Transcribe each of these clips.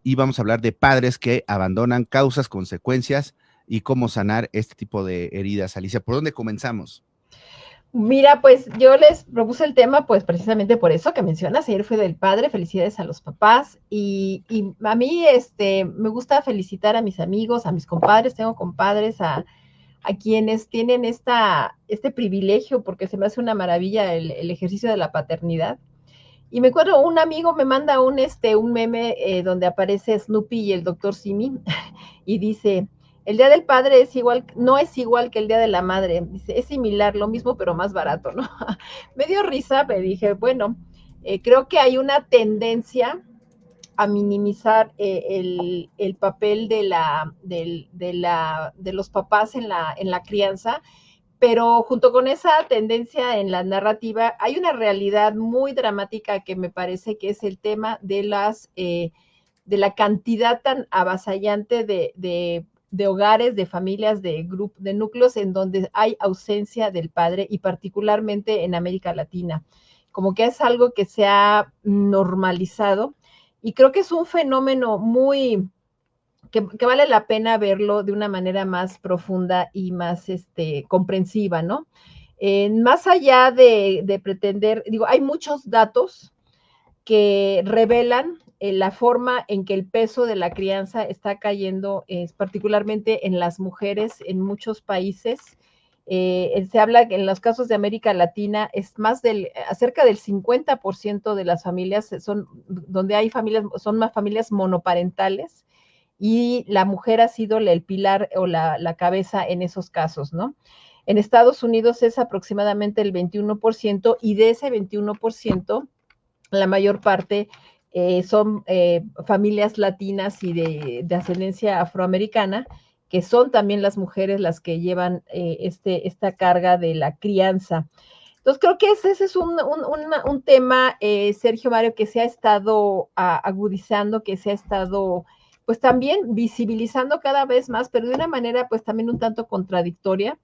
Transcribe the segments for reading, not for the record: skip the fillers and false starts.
Y vamos a hablar de padres que abandonan, causas, consecuencias y cómo sanar este tipo de heridas. Alicia, ¿por dónde comenzamos? Mira, pues yo les propuse el tema, pues precisamente por eso que mencionas, ayer fue del padre, felicidades a los papás, y a mí me gusta felicitar a mis amigos, a mis compadres, tengo compadres, a quienes tienen este privilegio, porque se me hace una maravilla el ejercicio de la paternidad. Y me acuerdo, un amigo me manda un meme donde aparece Snoopy y el doctor Simi, y dice, el Día del Padre es igual, no es igual que el Día de la Madre, dice, es similar, lo mismo, pero más barato, ¿no? Me dio risa, me dije, bueno, creo que hay una tendencia a minimizar el papel de los papás en la crianza, pero junto con esa tendencia en la narrativa hay una realidad muy dramática que me parece que es el tema de la cantidad tan avasallante de hogares, de familias, de núcleos en donde hay ausencia del padre y particularmente en América Latina. Como que es algo que se ha normalizado y creo que es un fenómeno que vale la pena verlo de una manera más profunda y más comprensiva, ¿no? Más allá de pretender, digo, hay muchos datos que revelan la forma en que el peso de la crianza está cayendo, particularmente en las mujeres en muchos países. Se habla que en los casos de América Latina es cerca del 50% de las familias donde hay familias, son más familias monoparentales y la mujer ha sido el pilar o la cabeza en esos casos, ¿no? En Estados Unidos es aproximadamente el 21% y de ese 21%, la mayor parte son familias latinas y de ascendencia afroamericana, que son también las mujeres las que llevan esta carga de la crianza. Entonces creo que ese es un tema, Sergio Mario, que se ha estado agudizando, que se ha estado pues también visibilizando cada vez más, pero de una manera pues también un tanto contradictoria,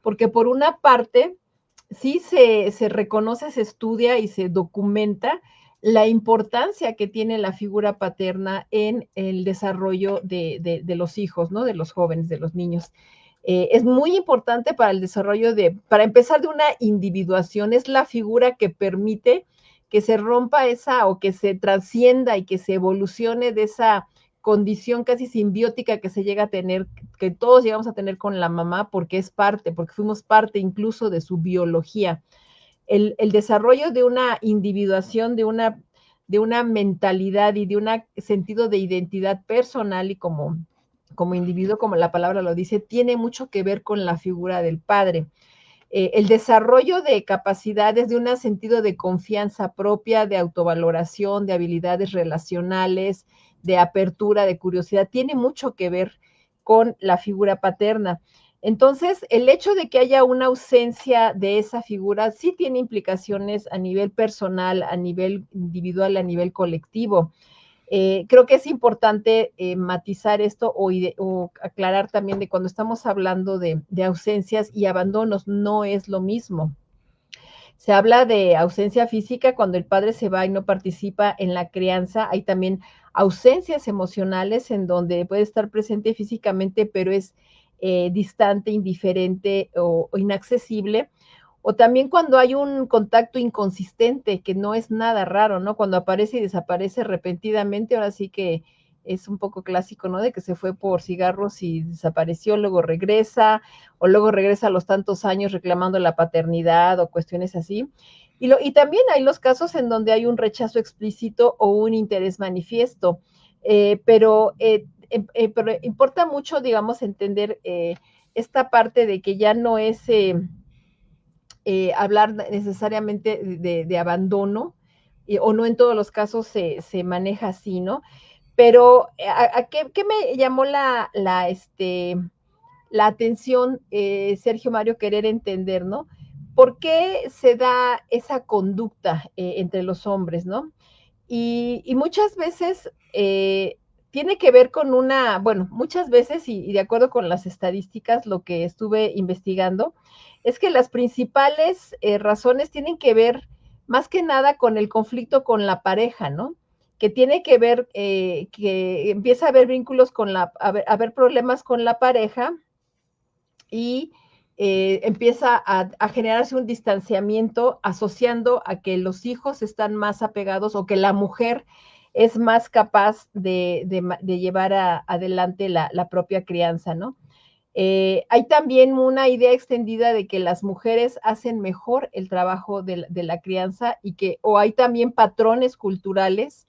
porque por una parte sí se reconoce, se estudia y se documenta la importancia que tiene la figura paterna en el desarrollo de los hijos, ¿no? De los jóvenes, de los niños. Es muy importante para el desarrollo para empezar de una individuación, es la figura que permite que se rompa o que se trascienda y que se evolucione de esa condición casi simbiótica que se llega a tener, que todos llegamos a tener con la mamá, porque porque fuimos parte incluso de su biología. El desarrollo de una individuación, de una mentalidad y de un sentido de identidad personal y como individuo, como la palabra lo dice, tiene mucho que ver con la figura del padre. El desarrollo de capacidades, de un sentido de confianza propia, de autovaloración, de habilidades relacionales, de apertura, de curiosidad, tiene mucho que ver con la figura paterna. Entonces, el hecho de que haya una ausencia de esa figura sí tiene implicaciones a nivel personal, a nivel individual, a nivel colectivo. Creo que es importante matizar esto o aclarar también de cuando estamos hablando de ausencias y abandonos, no es lo mismo. Se habla de ausencia física cuando el padre se va y no participa en la crianza. Hay también ausencias emocionales en donde puede estar presente físicamente, pero es distante, indiferente o inaccesible. O también cuando hay un contacto inconsistente, que no es nada raro, ¿no? Cuando aparece y desaparece repentinamente, ahora sí que es un poco clásico, ¿no? De que se fue por cigarros y desapareció, luego regresa, o luego regresa a los tantos años reclamando la paternidad o cuestiones así. Y también hay los casos en donde hay un rechazo explícito o un interés manifiesto, pero importa mucho, digamos, entender esta parte de que ya no es hablar necesariamente de abandono, o no en todos los casos se maneja así, ¿no? Pero ¿qué me llamó la atención, Sergio Mario, querer entender, ¿no? ¿Por qué se da esa conducta entre los hombres, ¿no? Y muchas veces tiene que ver con bueno, muchas veces, y de acuerdo con las estadísticas, lo que estuve investigando, es que las principales razones tienen que ver más que nada con el conflicto con la pareja, ¿no? Que tiene que ver, que empieza a haber vínculos con a haber problemas con la pareja y empieza a generarse un distanciamiento asociando a que los hijos están más apegados o que la mujer es más capaz de llevar adelante la propia crianza, ¿no? Hay también una idea extendida de que las mujeres hacen mejor el trabajo de la crianza o hay también patrones culturales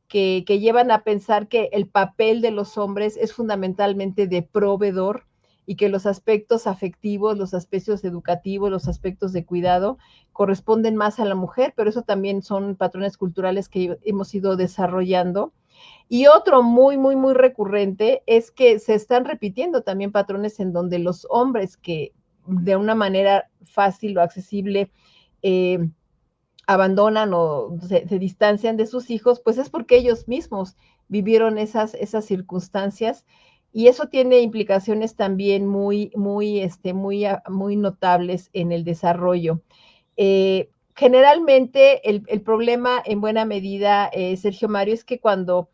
que llevan a pensar que el papel de los hombres es fundamentalmente de proveedor y que los aspectos afectivos, los aspectos educativos, los aspectos de cuidado corresponden más a la mujer, pero eso también son patrones culturales que hemos ido desarrollando. Y otro muy, muy, muy recurrente es que se están repitiendo también patrones en donde los hombres que de una manera fácil o accesible abandonan o se distancian de sus hijos, pues es porque ellos mismos vivieron esas circunstancias y eso tiene implicaciones también muy notables en el desarrollo. Generalmente el problema en buena medida, Sergio Mario, es que cuando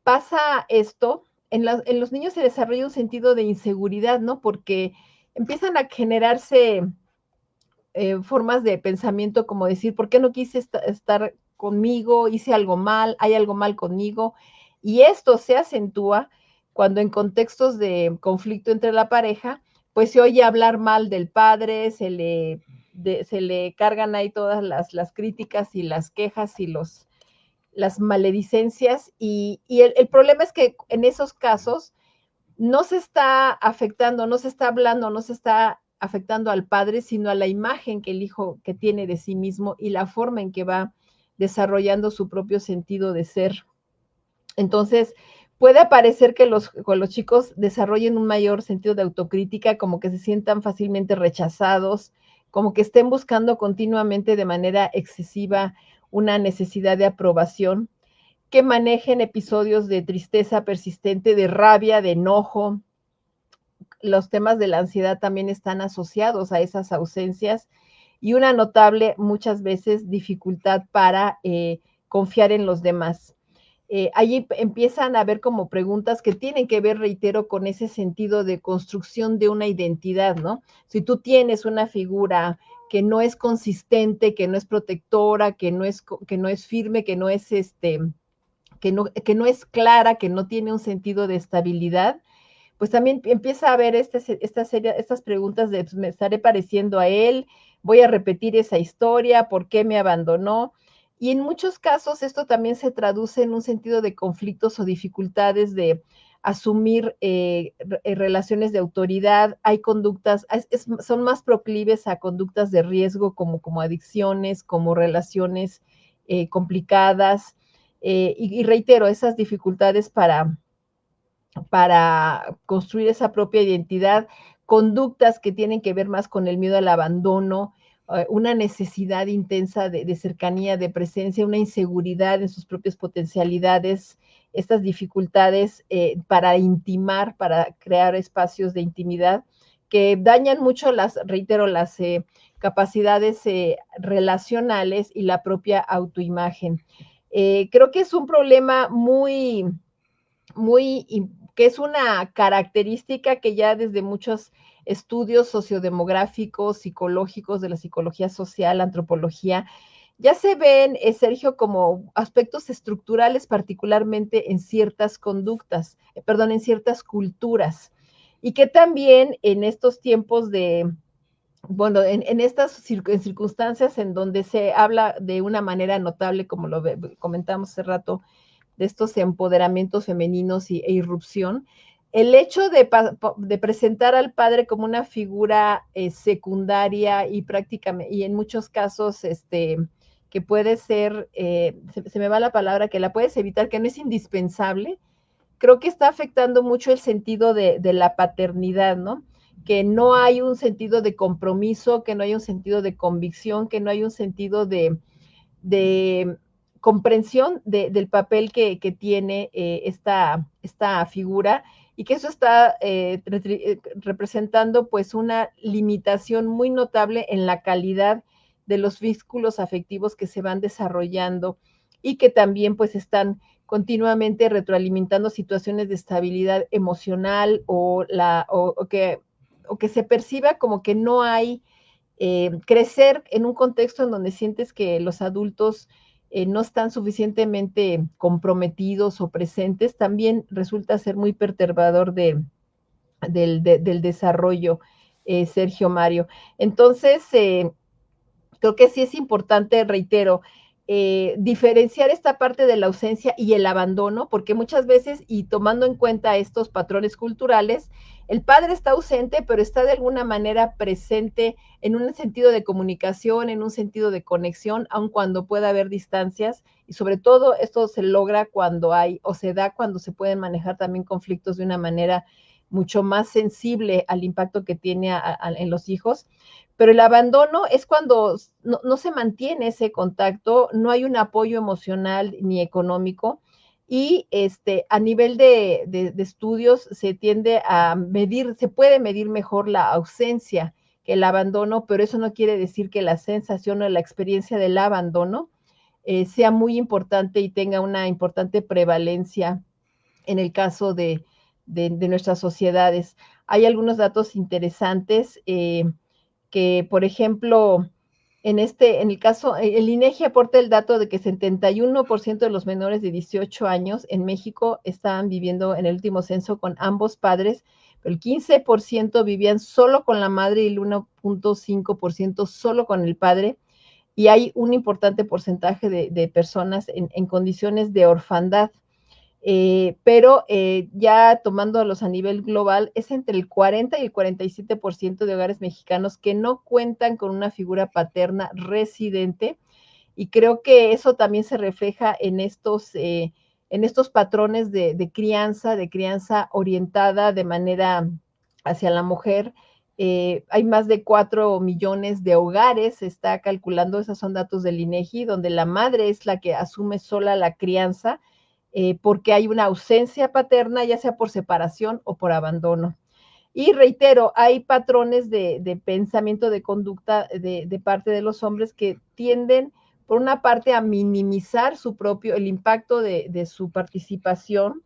pasa esto, en los niños se desarrolla un sentido de inseguridad, ¿no? Porque empiezan a generarse formas de pensamiento como decir, ¿por qué no quise estar conmigo? Hice algo mal, hay algo mal conmigo. Y esto se acentúa cuando en contextos de conflicto entre la pareja, pues se oye hablar mal del padre, se le cargan ahí todas las críticas y las quejas y las maledicencias. Y el problema es que en esos casos no se está afectando, no se está hablando, no se está afectando al padre, sino a la imagen que el hijo que tiene de sí mismo y la forma en que va desarrollando su propio sentido de ser. Entonces, puede parecer que los chicos desarrollen un mayor sentido de autocrítica, como que se sientan fácilmente rechazados, como que estén buscando continuamente de manera excesiva una necesidad de aprobación, que manejen episodios de tristeza persistente, de rabia, de enojo. Los temas de la ansiedad también están asociados a esas ausencias y una notable, muchas veces, dificultad para confiar en los demás. Allí empiezan a haber como preguntas que tienen que ver, reitero, con ese sentido de construcción de una identidad, ¿no? Si tú tienes una figura que no es consistente, que no es protectora, que no es firme, que no es clara, que no tiene un sentido de estabilidad, pues también empieza a haber estas preguntas de, pues, me estaré pareciendo a él, voy a repetir esa historia, ¿por qué me abandonó? Y en muchos casos esto también se traduce en un sentido de conflictos o dificultades de asumir relaciones de autoridad. Hay conductas, son más proclives a conductas de riesgo como adicciones, como relaciones complicadas. Y reitero, esas dificultades para construir esa propia identidad, conductas que tienen que ver más con el miedo al abandono, una necesidad intensa de cercanía, de presencia, una inseguridad en sus propias potencialidades, estas dificultades para intimar, para crear espacios de intimidad que dañan mucho reitero, las capacidades relacionales y la propia autoimagen. Creo que es un problema que es una característica que ya desde muchos estudios sociodemográficos, psicológicos, de la psicología social, antropología, ya se ven, Sergio, como aspectos estructurales, particularmente en ciertas conductas, en ciertas culturas, y que también en estos tiempos bueno, en estas circunstancias en donde se habla de una manera notable, como lo comentamos hace rato, de estos empoderamientos femeninos e irrupción, el hecho de presentar al padre como una figura secundaria y prácticamente, y en muchos casos, que puede ser, se me va la palabra, que la puedes evitar, que no es indispensable, creo que está afectando mucho el sentido de la paternidad, ¿no? Que no hay un sentido de compromiso, que no hay un sentido de convicción, que no hay un sentido de comprensión del papel que tiene esta figura y que eso está representando pues una limitación muy notable en la calidad de los vínculos afectivos que se van desarrollando y que también pues están continuamente retroalimentando situaciones de estabilidad emocional o que se perciba como que no hay crecer en un contexto en donde sientes que los adultos no están suficientemente comprometidos o presentes, también resulta ser muy perturbador del desarrollo, Sergio Mario. Entonces, creo que sí es importante, reitero, diferenciar esta parte de la ausencia y el abandono, porque muchas veces, y tomando en cuenta estos patrones culturales, el padre está ausente, pero está de alguna manera presente en un sentido de comunicación, en un sentido de conexión, aun cuando pueda haber distancias, y sobre todo esto se logra cuando hay, o se da cuando se pueden manejar también conflictos de una manera mucho más sensible al impacto que tiene en los hijos. Pero el abandono es cuando no se mantiene ese contacto, no hay un apoyo emocional ni económico, y a nivel de estudios se tiende a medir, se puede medir mejor la ausencia que el abandono, pero eso no quiere decir que la sensación o la experiencia del abandono sea muy importante y tenga una importante prevalencia en el caso de nuestras sociedades. Hay algunos datos interesantes que, por ejemplo, en el caso, el INEGI aporta el dato de que 71% de los menores de 18 años en México estaban viviendo en el último censo con ambos padres, pero el 15% vivían solo con la madre y el 1.5% solo con el padre, y hay un importante porcentaje de personas en condiciones de orfandad. Pero ya tomándolos a nivel global, es entre el 40 y el 47% de hogares mexicanos que no cuentan con una figura paterna residente, y creo que eso también se refleja en estos patrones de crianza orientada de manera hacia la mujer. Hay más de 4 millones de hogares, se está calculando, esos son datos del INEGI, donde la madre es la que asume sola la crianza, porque hay una ausencia paterna, ya sea por separación o por abandono. Y reitero, hay patrones de pensamiento, de conducta de parte de los hombres que tienden, por una parte, a minimizar el impacto de su participación,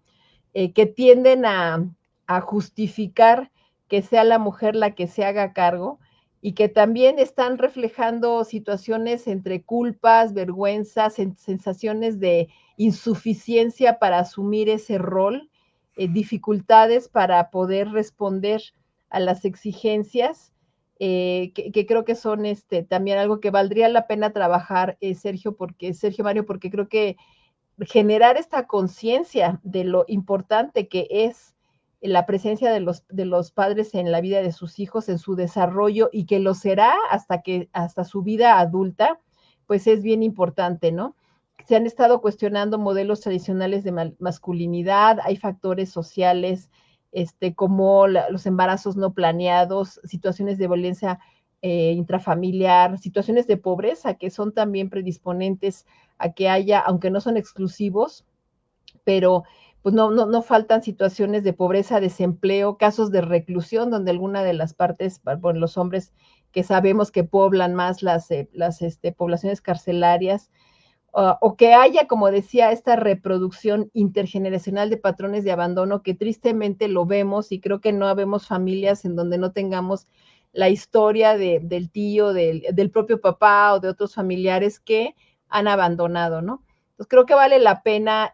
que tienden a justificar que sea la mujer la que se haga cargo, y que también están reflejando situaciones entre culpas, vergüenzas, sensaciones de insuficiencia para asumir ese rol, dificultades para poder responder a las exigencias, que creo que son también algo que valdría la pena trabajar, Sergio Mario, porque creo que generar esta conciencia de lo importante que es la presencia de los padres en la vida de sus hijos, en su desarrollo, y que lo será hasta su vida adulta, pues es bien importante, ¿no? Se han estado cuestionando modelos tradicionales de masculinidad, hay factores sociales, como los embarazos no planeados, situaciones de violencia intrafamiliar, situaciones de pobreza que son también predisponentes a que haya, aunque no son exclusivos, pero pues no faltan situaciones de pobreza, desempleo, casos de reclusión, donde alguna de las partes, bueno, los hombres que sabemos que poblan más las poblaciones carcelarias, o que haya, como decía, esta reproducción intergeneracional de patrones de abandono que tristemente lo vemos, y creo que no habemos familias en donde no tengamos la historia del tío, del propio papá o de otros familiares que han abandonado, ¿no? Entonces creo que vale la pena,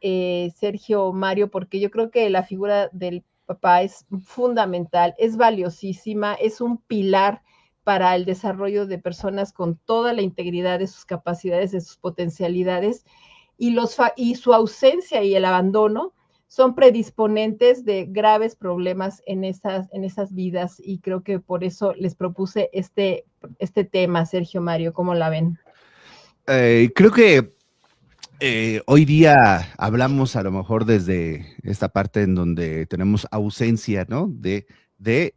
Sergio Mario, porque yo creo que la figura del papá es fundamental, es valiosísima, es un pilar para el desarrollo de personas con toda la integridad de sus capacidades, de sus potencialidades, y su ausencia y el abandono son predisponentes de graves problemas en esas vidas, y creo que por eso les propuse este tema, Sergio Mario, ¿cómo la ven? Creo que hoy día hablamos a lo mejor desde esta parte en donde tenemos ausencia, ¿no?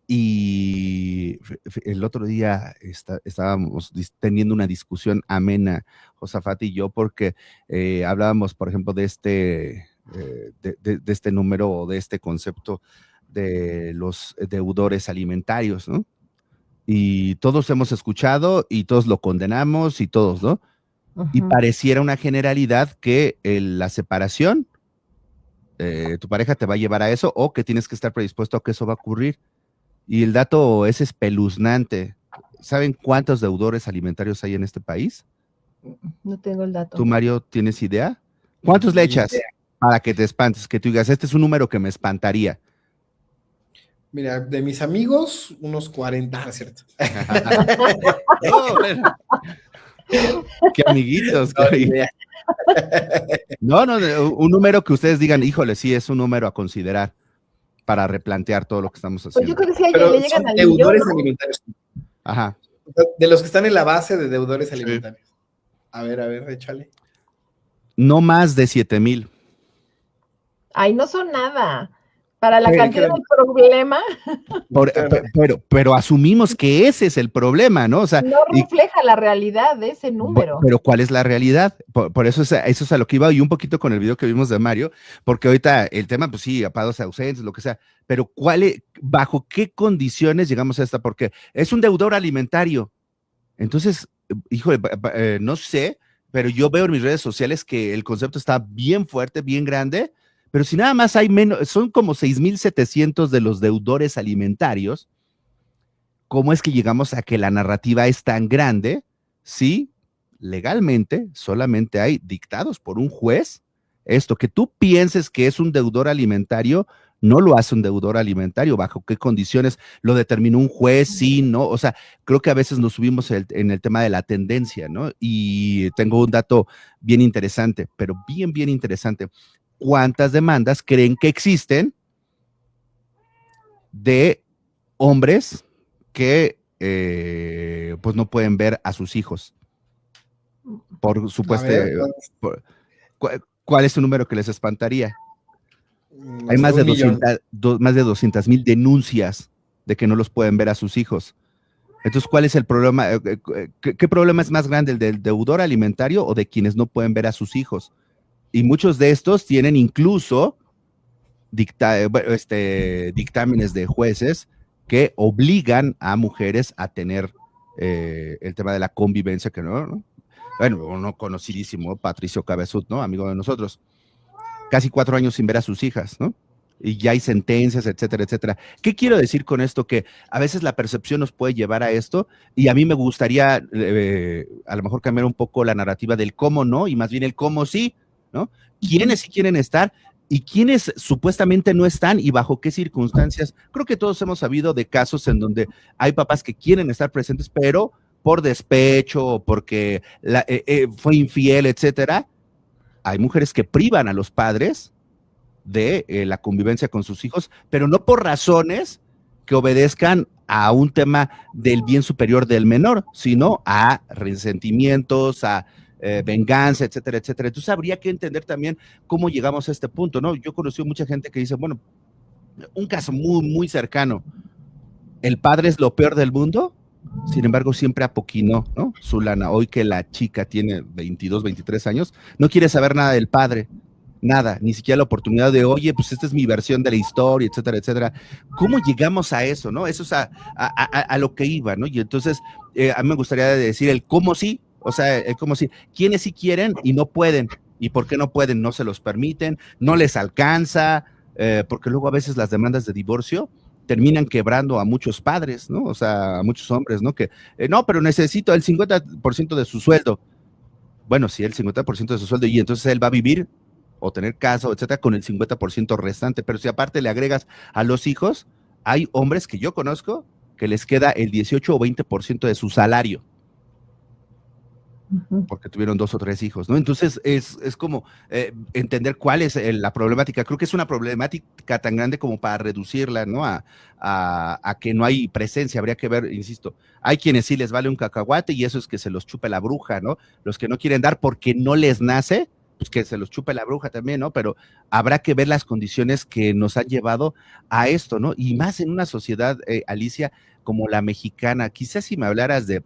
Y el otro día estábamos teniendo una discusión amena, Josafat y yo, porque hablábamos, por ejemplo, de este número o de este concepto de los deudores alimentarios, ¿no? y todos hemos escuchado y todos lo condenamos y todos, ¿no? Y Ujú. pareciera una generalidad que la separación, tu pareja te va a llevar a eso o que tienes que estar predispuesto a que eso va a ocurrir. Y el dato es espeluznante. ¿Saben cuántos deudores alimentarios hay en este país? No tengo el ¿Tú, dato. Mario, tienes idea? ¿Cuántos le Ni echas idea. para que te espantes? Que tú digas, este es un número que me espantaría. Mira, de mis amigos, unos 40, ¿no es cierto? No, bueno. Qué amiguitos. No, ni idea. No, un número que ustedes digan, híjole, sí, es un número a considerar para replantear todo lo que estamos Pues yo haciendo. creo que sí Pero le son llegan al millón, deudores ¿no? alimentarios. Ajá. De los que están en la base de deudores Sí. alimentarios. A ver, échale. No más de 7,000. Ay, no son nada. Para la Pero- cantidad del problema, Pero asumimos que ese es el problema, ¿no? O sea, no refleja la realidad de ese número. pero ¿cuál es la realidad? Por eso eso es a lo que iba y un poquito con el video que vimos de Mario, porque ahorita el tema, pues sí, padres ausentes, lo que sea, pero ¿bajo qué condiciones llegamos a esta? Porque es un deudor alimentario. Entonces, híjole, no sé, pero yo veo en mis redes sociales que el concepto está bien fuerte, bien grande, pero si nada más hay menos, son como 6,700 de los deudores alimentarios, ¿cómo es que llegamos a que la narrativa es tan grande si legalmente solamente hay dictados por un juez? Esto, que tú pienses que es un deudor alimentario, no lo hace un deudor alimentario, bajo qué condiciones lo determinó un juez, sí, no, o sea, creo que a veces nos subimos en el tema de la tendencia, ¿no? Y tengo un dato bien interesante, pero bien interesante. ¿Cuántas demandas creen que existen de hombres que pues no pueden ver a sus hijos por supuesto? ¿Cuál es un número que les espantaría? No Hay sé, más de 1,000,000. más de 200,000 denuncias de que no los pueden ver a sus hijos. Entonces, ¿cuál es el problema? ¿Qué problema es más grande, el del deudor alimentario o de quienes no pueden ver a sus hijos? Y muchos de estos tienen incluso dictámenes de jueces que obligan a mujeres a tener el tema de la convivencia, que no. Bueno, uno conocidísimo, Patricio Cabezut, ¿no? Amigo de nosotros. Casi 4 años sin ver a sus hijas, ¿no? Y ya hay sentencias, etcétera, etcétera. ¿Qué quiero decir con esto? Que a veces la percepción nos puede llevar a esto, y a mí me gustaría a lo mejor cambiar un poco la narrativa del cómo no, y más bien el cómo sí, ¿no? ¿Quiénes sí quieren estar? ¿Y quiénes supuestamente no están y bajo qué circunstancias? Creo que todos hemos sabido de casos en donde hay papás que quieren estar presentes, pero por despecho o porque fue infiel, etcétera. Hay mujeres que privan a los padres de la convivencia con sus hijos, pero no por razones que obedezcan a un tema del bien superior del menor, sino a resentimientos, a venganza, etcétera, etcétera. Entonces habría que entender también cómo llegamos a este punto, ¿no? Yo conocí a mucha gente que dice, bueno, un caso muy cercano, el padre es lo peor del mundo, sin embargo siempre apoquinó, ¿no? Su lana. Hoy que la chica tiene 22, 23 años, no quiere saber nada del padre, nada, ni siquiera la oportunidad de, oye, pues esta es mi versión de la historia, etcétera, etcétera. ¿Cómo llegamos a eso, no? Eso es a lo que iba, ¿no? Y entonces, a mí me gustaría decir el cómo sí, o sea, el cómo sí, quienes sí quieren y no pueden, y por qué no pueden, no se los permiten, no les alcanza, porque luego a veces las demandas de divorcio terminan quebrando a muchos padres, ¿no? O sea, a muchos hombres, ¿no? Que, no, pero necesito el 50% de su sueldo. Bueno, sí, el 50% de su sueldo, y entonces él va a vivir o tener casa, etcétera, con el 50% restante. Pero si aparte le agregas a los hijos, hay hombres que yo conozco que les queda el 18 o 20% de su salario porque tuvieron 2 o 3 hijos, ¿no? Entonces es como entender cuál es la problemática. Creo que es una problemática tan grande como para reducirla, ¿no? A que no hay presencia. Habría que ver, insisto, hay quienes sí les vale un cacahuate y eso es que se los chupe la bruja, ¿no? Los que no quieren dar porque no les nace, pues que se los chupe la bruja también, ¿no? Pero habrá que ver las condiciones que nos han llevado a esto, ¿no? Y más en una sociedad, Alicia, como la mexicana. Quizás si me hablaras de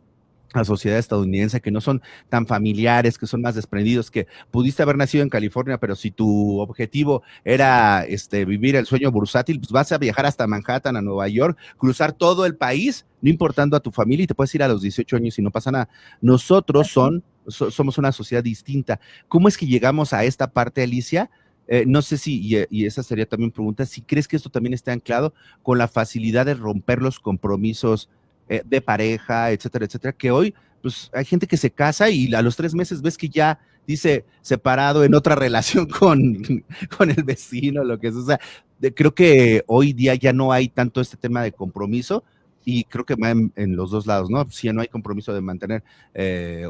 la sociedad estadounidense, que no son tan familiares, que son más desprendidos, que pudiste haber nacido en California, pero si tu objetivo era vivir el sueño bursátil, pues vas a viajar hasta Manhattan, a Nueva York, cruzar todo el país, no importando a tu familia, y te puedes ir a los 18 años y no pasa nada. Nosotros somos una sociedad distinta. ¿Cómo es que llegamos a esta parte, Alicia? No sé si, y esa sería también pregunta, si crees que esto también está anclado con la facilidad de romper los compromisos de pareja, etcétera, etcétera, que hoy, pues, hay gente que se casa y a los 3 meses ves que ya dice separado en otra relación con el vecino, lo que es, o sea, creo que hoy día ya no hay tanto este tema de compromiso, y creo que va en los dos lados, ¿no? Si no hay compromiso de mantener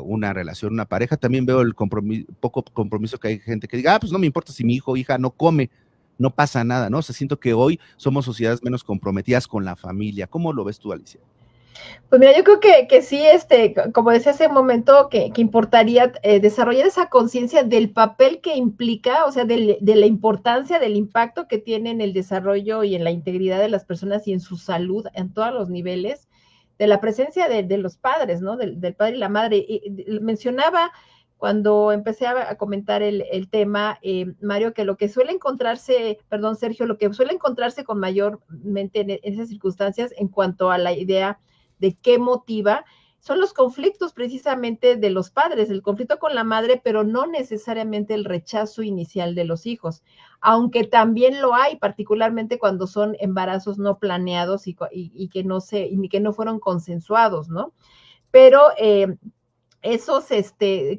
una relación, una pareja, también veo el poco compromiso que hay gente que diga, pues no me importa si mi hijo o hija no come, no pasa nada, ¿no? O sea, siento que hoy somos sociedades menos comprometidas con la familia. ¿Cómo lo ves tú, Alicia? Pues mira, yo creo que sí, como decía hace un momento, que importaría desarrollar esa conciencia del papel que implica, o sea, de la importancia, del impacto que tiene en el desarrollo y en la integridad de las personas y en su salud en todos los niveles, de la presencia de los padres, ¿no? Del padre y la madre. Y mencionaba cuando empecé a comentar el tema, Mario, que lo que suele encontrarse, perdón, Sergio, lo que suele encontrarse con mayormente en esas circunstancias en cuanto a la idea de qué motiva, son los conflictos precisamente de los padres, el conflicto con la madre, pero no necesariamente el rechazo inicial de los hijos, aunque también lo hay, particularmente cuando son embarazos no planeados y que no fueron consensuados, ¿no? Pero esos,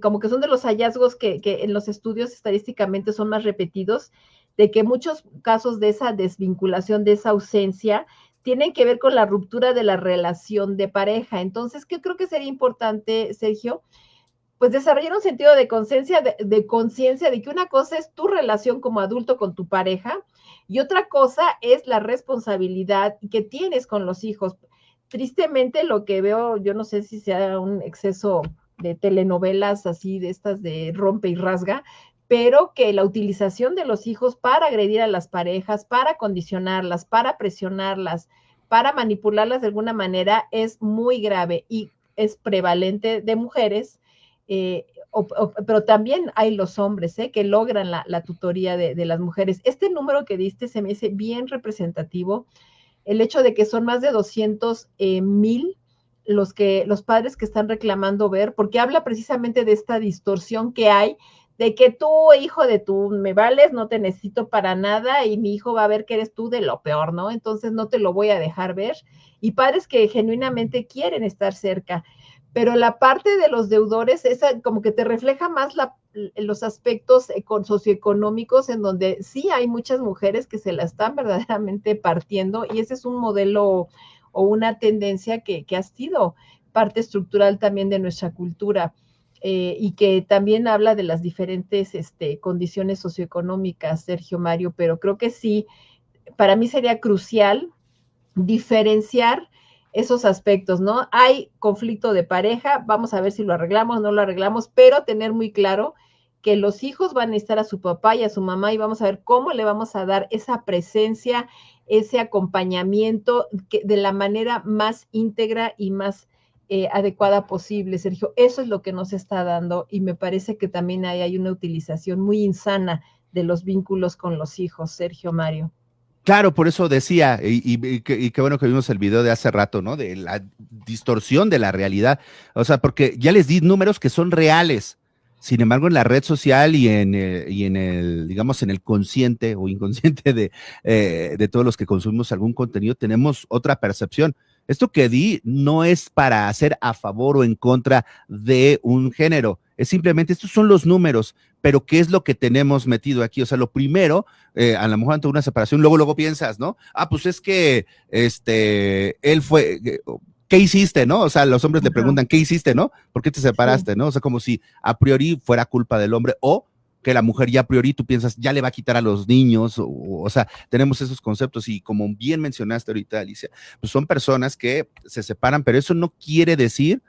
como que son de los hallazgos que en los estudios estadísticamente son más repetidos, de que muchos casos de esa desvinculación, de esa ausencia, tienen que ver con la ruptura de la relación de pareja. Entonces, ¿qué creo que sería importante, Sergio? Pues desarrollar un sentido de conciencia, de conciencia de que una cosa es tu relación como adulto con tu pareja y otra cosa es la responsabilidad que tienes con los hijos. Tristemente, lo que veo, yo no sé si sea un exceso de telenovelas así, de estas de rompe y rasga, pero que la utilización de los hijos para agredir a las parejas, para condicionarlas, para presionarlas, para manipularlas de alguna manera es muy grave y es prevalente de mujeres, pero también hay los hombres que logran la tutoría de las mujeres. Este número que diste se me hace bien representativo, el hecho de que son más de 200,000 los padres que están reclamando ver, porque habla precisamente de esta distorsión que hay, de que tú, hijo de tú, me vales, no te necesito para nada y mi hijo va a ver que eres tú de lo peor, ¿no? Entonces no te lo voy a dejar ver. Y padres que genuinamente quieren estar cerca. Pero la parte de los deudores, esa como que te refleja más los aspectos socioeconómicos en donde sí hay muchas mujeres que se la están verdaderamente partiendo y ese es un modelo o una tendencia que ha sido parte estructural también de nuestra cultura. Y que también habla de las diferentes condiciones socioeconómicas, Sergio, Mario, pero creo que sí, para mí sería crucial diferenciar esos aspectos, ¿no? Hay conflicto de pareja, vamos a ver si lo arreglamos o no lo arreglamos, pero tener muy claro que los hijos van a necesitar a su papá y a su mamá y vamos a ver cómo le vamos a dar esa presencia, ese acompañamiento de la manera más íntegra y más adecuada posible, Sergio. Eso es lo que nos está dando y me parece que también hay una utilización muy insana de los vínculos con los hijos, Sergio, Mario. Claro, por eso decía, y qué bueno que vimos el video de hace rato, ¿no? De la distorsión de la realidad. O sea, porque ya les di números que son reales. Sin embargo, en la red social y en el, digamos, en el consciente o inconsciente de todos los que consumimos algún contenido, tenemos otra percepción. Esto que di no es para hacer a favor o en contra de un género, es simplemente, estos son los números, pero ¿qué es lo que tenemos metido aquí? O sea, lo primero, a lo mejor ante una separación, luego piensas, ¿no? Ah, pues es que él fue, ¿qué hiciste, no? O sea, los hombres le preguntan, ¿qué hiciste, no? ¿Por qué te separaste, no? O sea, como si a priori fuera culpa del hombre o que la mujer ya a priori tú piensas, ya le va a quitar a los niños, o sea, tenemos esos conceptos y como bien mencionaste ahorita, Alicia, pues son personas que se separan, pero eso no quiere decir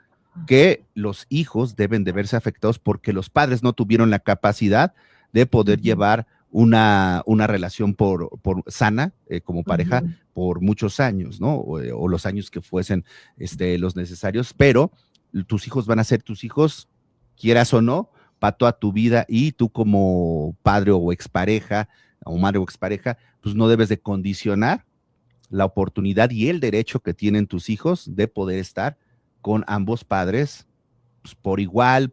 que los hijos deben de verse afectados porque los padres no tuvieron la capacidad de poder llevar una relación por sana como pareja por muchos años, ¿no? O los años que fuesen los necesarios, pero tus hijos van a ser tus hijos, quieras o no, para toda tu vida, y tú como padre o expareja, o madre o expareja, pues no debes de condicionar la oportunidad y el derecho que tienen tus hijos de poder estar con ambos padres, pues, por igual,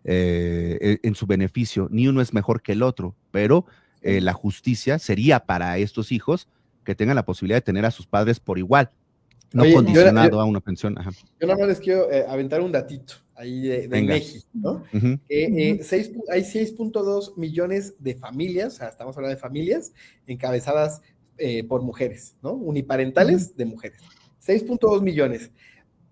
en su beneficio. Ni uno es mejor que el otro, pero la justicia sería para estos hijos que tengan la posibilidad de tener a sus padres por igual, no Oye, condicionado a una pensión. Ajá. Yo nada más les quiero aventar un datito ahí de Venga. México, ¿no? Uh-huh. Hay 6.2 millones de familias, o sea, estamos hablando de familias encabezadas por mujeres, ¿no? Uniparentales de mujeres. 6.2 millones.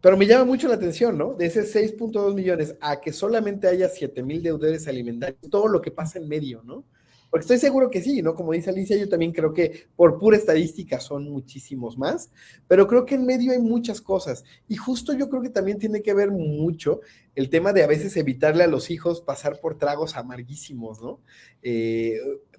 Pero me llama mucho la atención, ¿no? De esos 6.2 millones a que solamente haya 7,000 deudores alimentarios, todo lo que pasa en medio, ¿no? Porque estoy seguro que sí, ¿no? Como dice Alicia, yo también creo que por pura estadística son muchísimos más, pero creo que en medio hay muchas cosas. Y justo yo creo que también tiene que ver mucho el tema de a veces evitarle a los hijos pasar por tragos amarguísimos, ¿no?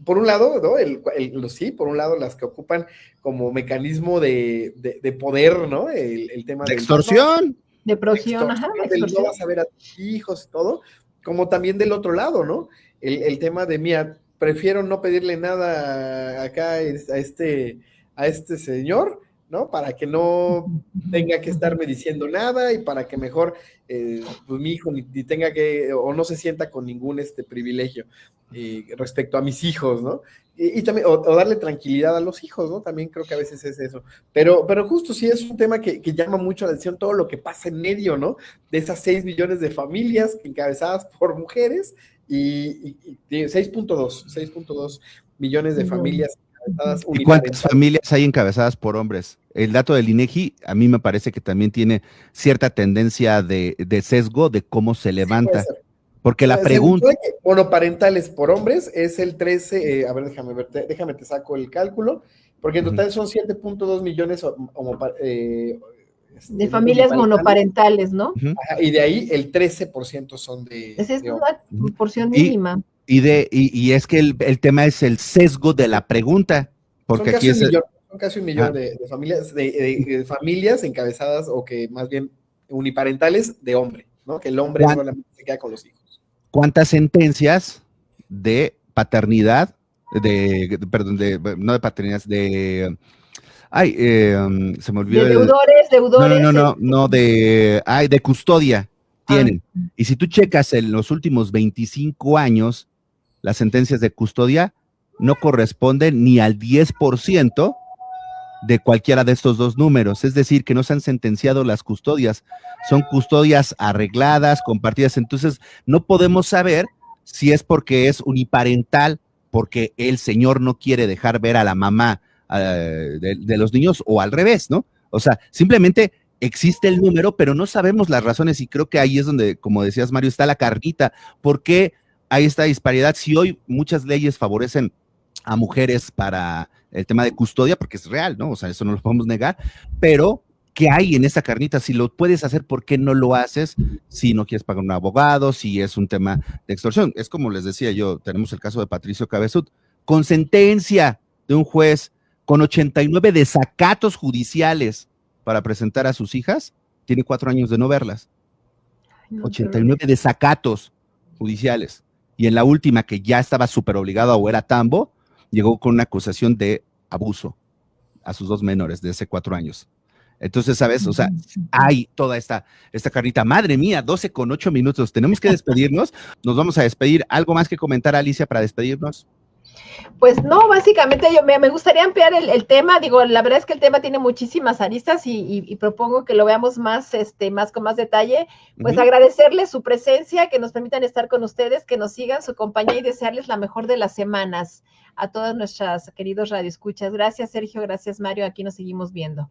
Por un lado, ¿no? Sí, por un lado las que ocupan como mecanismo de poder, ¿no? El tema de del extorsión. De extorsión, ajá, del no vas a ver a tus hijos y todo, como también del otro lado, ¿no? El tema de, mira, prefiero no pedirle nada acá a este señor, ¿no? Para que no tenga que estarme diciendo nada y para que mejor, pues mi hijo ni tenga que, o no se sienta con ningún privilegio respecto a mis hijos, ¿no? Y también, o darle tranquilidad a los hijos, ¿no? También creo que a veces es eso. Pero justo sí es un tema que llama mucho la atención, todo lo que pasa en medio, ¿no? De esas 6 millones de familias encabezadas por mujeres y 6.2 millones de familias encabezadas. ¿Y cuántas familias hay encabezadas por hombres? El dato del INEGI a mí me parece que también tiene cierta tendencia de sesgo de cómo se levanta. Sí, porque la pregunta... Monoparentales por hombres es el 13, a ver, déjame te saco el cálculo, porque en total son 7.2 millones de familias monoparentales, ¿no? Ajá, y de ahí el 13% son de... Esa es una porción mínima. Y es que el tema es el sesgo de la pregunta, porque aquí son casi un millón de familias, de familias encabezadas, o que más bien uniparentales de hombre, ¿no? Que el hombre solamente se queda con los hijos. ¿Cuántas sentencias de paternidad, no de paternidad, se me olvidó. De deudores. No, de custodia tienen. Y si tú checas en los últimos 25 años, las sentencias de custodia no corresponden ni al 10% de cualquiera de estos dos números, es decir, que no se han sentenciado las custodias, son custodias arregladas, compartidas, entonces no podemos saber si es porque es uniparental, porque el señor no quiere dejar ver a la mamá de los niños, o al revés, ¿no? O sea, simplemente existe el número, pero no sabemos las razones, y creo que ahí es donde, como decías, Mario, está la carnita. ¿Por qué hay esta disparidad? Si hoy muchas leyes favorecen a mujeres para el tema de custodia, porque es real, ¿no? O sea, eso no lo podemos negar, pero ¿qué hay en esa carnita? Si lo puedes hacer, ¿por qué no lo haces? Si no quieres pagar un abogado, si es un tema de extorsión. Es como les decía yo, tenemos el caso de Patricio Cabezut, con sentencia de un juez, con 89 desacatos judiciales para presentar a sus hijas, tiene 4 años de no verlas. 89 desacatos judiciales. Y en la última, que ya estaba súper obligado o era tambo, llegó con una acusación de abuso a sus 2 menores de hace 4 años. Entonces, ¿sabes? O sea, hay toda esta carnita. Madre mía, 12:08. Tenemos que despedirnos. Nos vamos a despedir. ¿Algo más que comentar, Alicia, para despedirnos? Pues no, básicamente me gustaría ampliar el tema. Digo, la verdad es que el tema tiene muchísimas aristas y propongo que lo veamos más con más detalle. Pues agradecerles su presencia, que nos permitan estar con ustedes, que nos sigan, su compañía, y desearles la mejor de las semanas a todas nuestras queridos radioescuchas. Gracias, Sergio, gracias, Mario, aquí nos seguimos viendo.